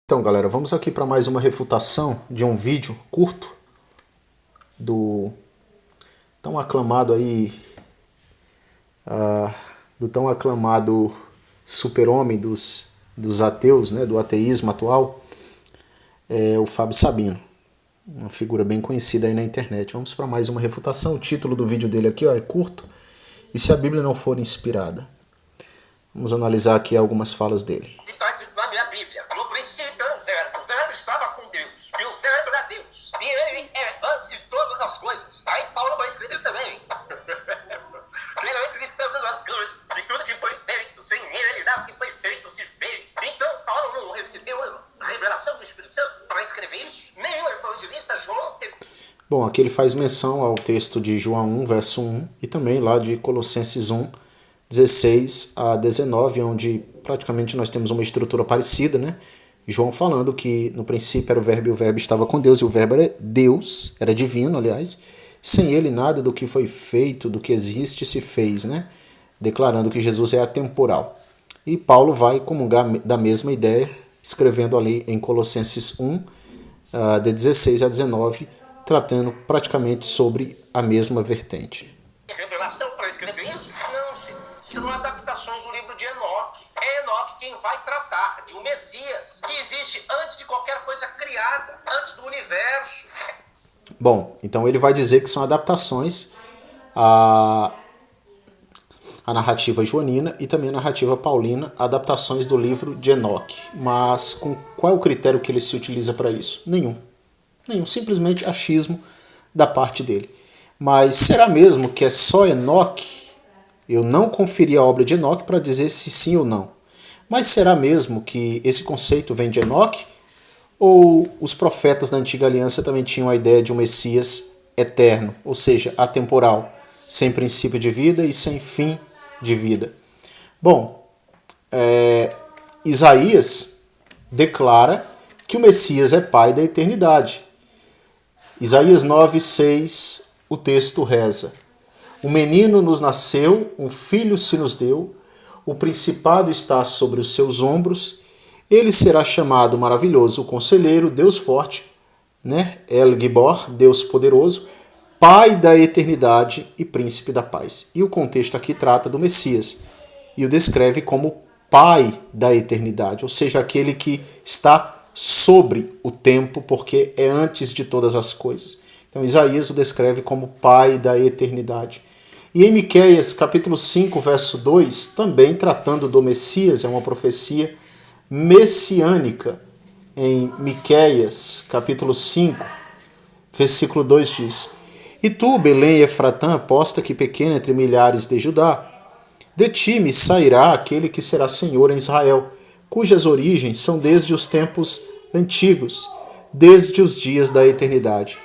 Então, galera, vamos aqui para mais uma refutação de um vídeo curto do tão aclamado do tão aclamado super-homem dos ateus, né, do ateísmo atual, o Fábio Sabino, uma figura bem conhecida aí na internet. Vamos para mais uma refutação. O título do vídeo dele aqui, é curto: "E se a Bíblia não for inspirada?". Vamos analisar aqui algumas falas dele. Está escrito na minha Bíblia: no princípio era o verbo estava com Deus, e o verbo era Deus, e ele é antes de todas as coisas. Aí Paulo vai escrever também: ele é antes de todas as coisas, e tudo que foi feito, sem ele nada que foi feito se fez. Então Paulo não recebeu a revelação do Espírito Santo para escrever isso, nem o evangelista João teve. Bom, aqui ele faz menção ao texto de João 1, verso 1, e também lá de Colossenses 1, 16 a 19, onde praticamente nós temos uma estrutura parecida, né? João falando que no princípio era o verbo e o verbo estava com Deus, e o verbo era Deus, era divino, aliás. Sem ele nada do que foi feito, do que existe, se fez, né? Declarando que Jesus é atemporal. E Paulo vai comungar da mesma ideia, escrevendo ali em Colossenses 1, de 16 a 19, tratando praticamente sobre a mesma vertente. Revelação para escrever isso? Não, senhor. São adaptações do livro de Enoque. É Enoque quem vai tratar de um Messias que existe antes de qualquer coisa criada, antes do universo. Bom, então ele vai dizer que são adaptações à narrativa joanina e também a narrativa paulina, adaptações do livro de Enoque. Mas qual é o critério que ele se utiliza para isso? Nenhum. Simplesmente achismo da parte dele. Mas será mesmo que é só Enoque? Eu não conferi a obra de Enoque para dizer se sim ou não. Mas será mesmo que esse conceito vem de Enoque? Ou os profetas da antiga aliança também tinham a ideia de um Messias eterno, ou seja, atemporal, sem princípio de vida e sem fim de vida? Bom, Isaías declara que o Messias é pai da eternidade. Isaías 9:6, o texto reza: "Um menino nos nasceu, um filho se nos deu, o principado está sobre os seus ombros, ele será chamado Maravilhoso, Conselheiro, Deus Forte, né? El Gibor, Deus Poderoso, Pai da Eternidade e Príncipe da Paz." E o contexto aqui trata do Messias e o descreve como Pai da Eternidade, ou seja, aquele que está sobre o tempo, porque é antes de todas as coisas. Então Isaías o descreve como Pai da Eternidade. E em Miqueias, capítulo 5, verso 2, também tratando do Messias, é uma profecia messiânica. Em Miqueias, capítulo 5, versículo 2 diz: "E tu, Belém Efratã, posta que pequena entre milhares de Judá, de ti me sairá aquele que será Senhor em Israel, cujas origens são desde os tempos antigos, desde os dias da eternidade."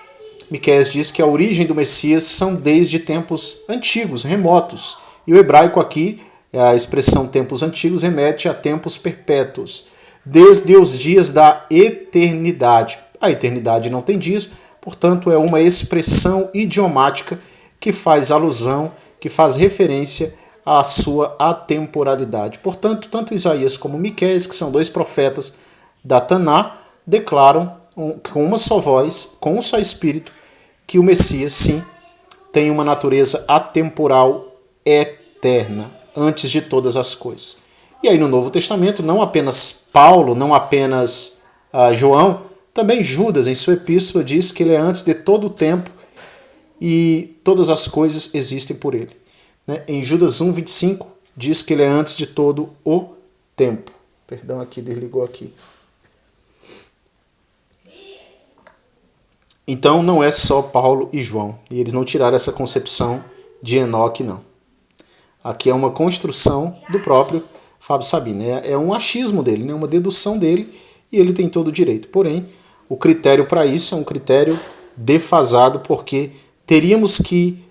Miqueias diz que a origem do Messias são desde tempos antigos, remotos. E o hebraico aqui, a expressão tempos antigos, remete a tempos perpétuos, desde os dias da eternidade. A eternidade não tem dias, portanto é uma expressão idiomática que faz alusão, que faz referência à sua atemporalidade. Portanto, tanto Isaías como Miqueias, que são dois profetas da Taná, declaram com uma só voz, com um só espírito, que o Messias, sim, tem uma natureza atemporal eterna, antes de todas as coisas. E aí no Novo Testamento, não apenas Paulo, não apenas João, também Judas, em sua epístola, diz que ele é antes de todo o tempo e todas as coisas existem por ele. Em Judas 1:25, diz que ele é antes de todo o tempo. Perdão, aqui, desligou aqui. Então não é só Paulo e João, e eles não tiraram essa concepção de Enoque, não. Aqui é uma construção do próprio Fábio Sabino, é um achismo dele, né? Uma dedução dele, e ele tem todo o direito. Porém, o critério para isso é um critério defasado, porque teríamos que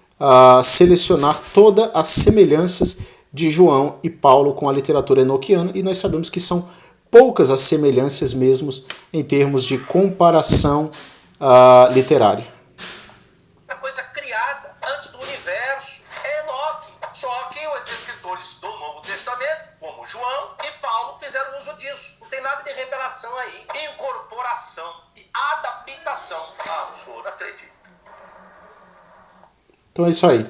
selecionar todas as semelhanças de João e Paulo com a literatura enoquiana, e nós sabemos que são poucas as semelhanças mesmo em termos de comparação literária. Uma coisa criada antes do universo é Enoque. Só que os escritores autores do Novo Testamento, como João e Paulo, fizeram uso disso. Não tem nada de revelação aí. Incorporação e adaptação. Ah, o senhor acredita. Então é isso aí.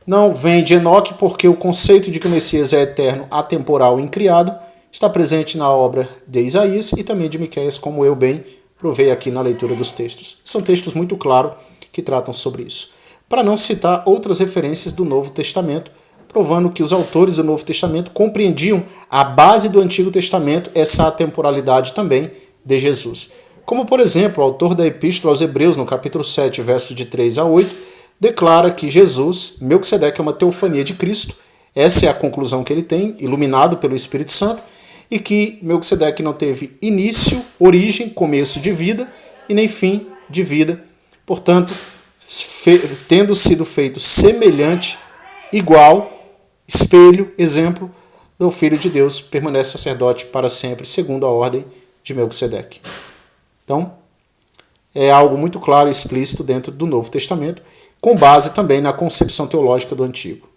Não vem de Enoque porque o conceito de que o Messias é eterno, atemporal e incriado está presente na obra de Isaías e também de Miqueias, como eu bem provei aqui na leitura dos textos. São textos muito claros que tratam sobre isso. Para não citar outras referências do Novo Testamento, provando que os autores do Novo Testamento compreendiam a base do Antigo Testamento, essa atemporalidade também de Jesus. Como, por exemplo, o autor da Epístola aos Hebreus, no capítulo 7, versos de 3 a 8, declara que Jesus, Melquisedeque, é uma teofania de Cristo. Essa é a conclusão que ele tem, iluminado pelo Espírito Santo, e que Melquisedeque não teve início, origem, começo de vida e nem fim de vida. Portanto, tendo sido feito semelhante, igual, espelho, exemplo do Filho de Deus, permanece sacerdote para sempre, segundo a ordem de Melquisedeque. Então, é algo muito claro e explícito dentro do Novo Testamento, com base também na concepção teológica do Antigo.